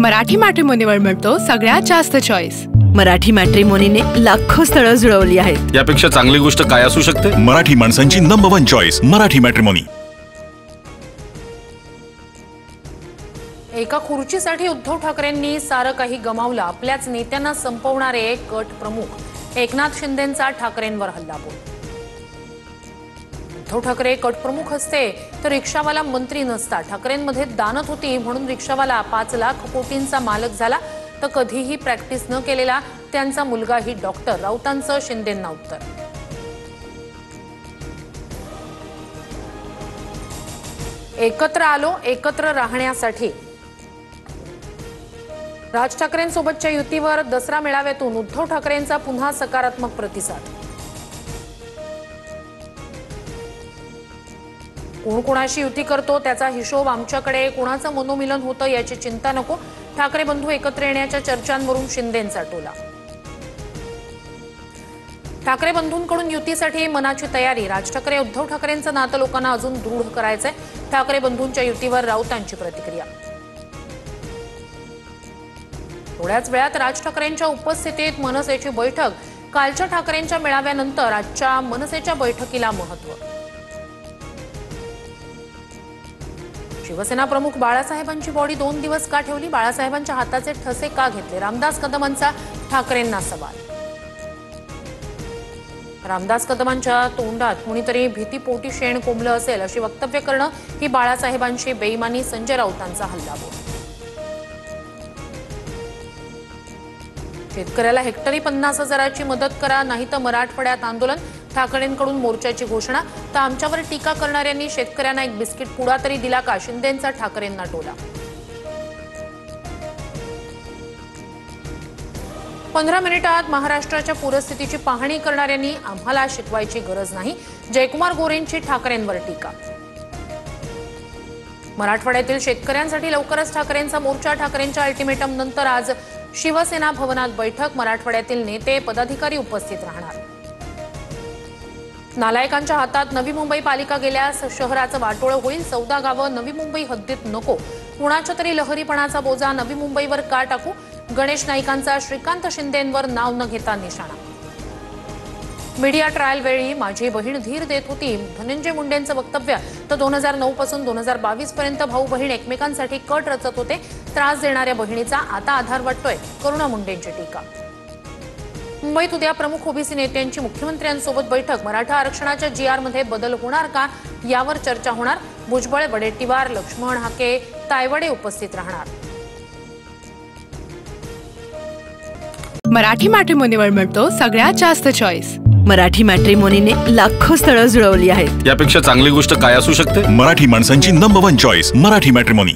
मराठी मॅट्रिमोनीवर मिळतो सगळ्यात जास्त चॉईस। मराठी मॅट्रिमोनीने लाखो स्थळं जुळवली आहेत। यापेक्षा चांगली गोष्ट काय असू शकते? मराठी माणसांची नंबर 1 चॉईस मराठी मॅट्रिमोनी। एका खुर्चीसाठी उद्धव ठाकरेंनी सारं काही गमावलं। आपल्याच नेत्यांना संपवणारे गट प्रमुख एकनाथ शिंदेंचा ठाकरेंवर हल्लाबोल। उद्धव ठाकरे गट प्रमुख असते तर रिक्षावाला मंत्री नसता। ठाकरेंमध्ये दानत होती म्हणून रिक्षावाला 5 लाख कोटींचा मालक झाला, तर कधीही प्रॅक्टिस न केलेला त्यांचा मुलगाही डॉक्टर। राऊतांचं शिंदेंना उत्तर। एकत्र आलो एकत्र राहण्यासाठी। राज ठाकरेंसोबतच्या युतीवर दसरा मेळाव्यातून उद्धव ठाकरेंचा पुन्हा सकारात्मक प्रतिसाद। कोण कोणाशी युती करतो त्याचा हिशोब आमच्याकडे। कोणाचं मनोमिलन होतं याची चिंता नको। ठाकरे बंधू एकत्र येण्याच्या चर्चांवरून शिंदेंचा टोला। ठाकरे बंधूंकडून युतीसाठी मनाची तयारी। राज ठाकरे उद्धव ठाकरेंचं नातं लोकांना अजून दृढ करायचंय। ठाकरे बंधूंच्या युतीवर राऊतांची प्रतिक्रिया। थोड्याच वेळात राज ठाकरेंच्या उपस्थितीत मनसेची बैठक। कालच्या ठाकरेंच्या मेळाव्यानंतर आजच्या मनसेच्या बैठकीला महत्त्व। शिवसेना प्रमुख बाळासाहेबांची बॉडी 2 दिवस का ठेवली? बाळासाहेबांच्या हाताचे ठसे का घेतले? रामदास कदमांचा ठाकरेंना सवाल। रामदास कदमांच्या तोंडात कुणीतरी भीतीपोटी शेण कोंबलं असेल अशी वक्तव्य करणं ही बाळासाहेबांची बेईमानी। संजय राऊतांचा हल्लाबोल। शेतकऱ्याला हेक्टरी 50,000ची मदत करा, नाही तर मराठवाड्यात आंदोलन। ठाकरेंकडून मोर्चाची घोषणा। तर आमच्यावर टीका करणाऱ्यांनी शेतकऱ्यांना एक बिस्किट पुडा तरी दिला का? शिंदेंचा ठाकरेंना टोला। 15 मिनिटात महाराष्ट्राच्या पूरस्थितीची पाहणी करणाऱ्यांनी आम्हाला शिकवायची गरज नाही। जयकुमार गोरेंची ठाकरेंवर टीका। मराठवाड्यातील शेतकऱ्यांसाठी लवकरच ठाकरेंचा मोर्चा। ठाकरेंच्या अल्टिमेटम नंतर आज शिवसेना भवनात बैठक। मराठवाड्यातील नेते पदाधिकारी उपस्थित राहणार। नालायकांच्या हातात नवी मुंबई पालिका गेल्यास शहराचं वाटोळं होईल। 14 गावं नवी मुंबई हद्दीत नको। कुणाच्या तरी लहरीपणाचा बोजा नवी मुंबईवर का टाकू? गणेश नाईकांचा श्रीकांत शिंदेंवर नाव न घेता निशाणा। मीडिया ट्रायल वेळी माझी बहीण धीर देत होती धनंजय मुंडेंचं वक्तव्य। तर 2009 पासून 2022 पर्यंत भाऊ बहीण एकमेकांसाठी कट रचत होते। त्रास देणाऱ्या बहिणीचा आता आधार वाटतोय, करुणा मुंडेंची टीका। मुंबईत उद्या प्रमुख ओबीसी नेत्यांची मुख्यमंत्र्यांसोबत बैठक। मराठा आरक्षणाच्या GR मध्ये बदल होणार का यावर चर्चा होणार। भुजबळ, वडेट्टीवार, लक्ष्मण हाके, तायवाडे उपस्थित राहणार। मराठी मॅट्रिमोनीवर मिळतो सगळ्यात जास्त चॉईस। मराठी मॅट्रिमोनीने लाखो स्थळं जुळवली आहेत। यापेक्षा चांगली गोष्ट काय असू शकते? मराठी माणसांची नंबर 1 चॉईस मराठी मॅट्रिमोनी।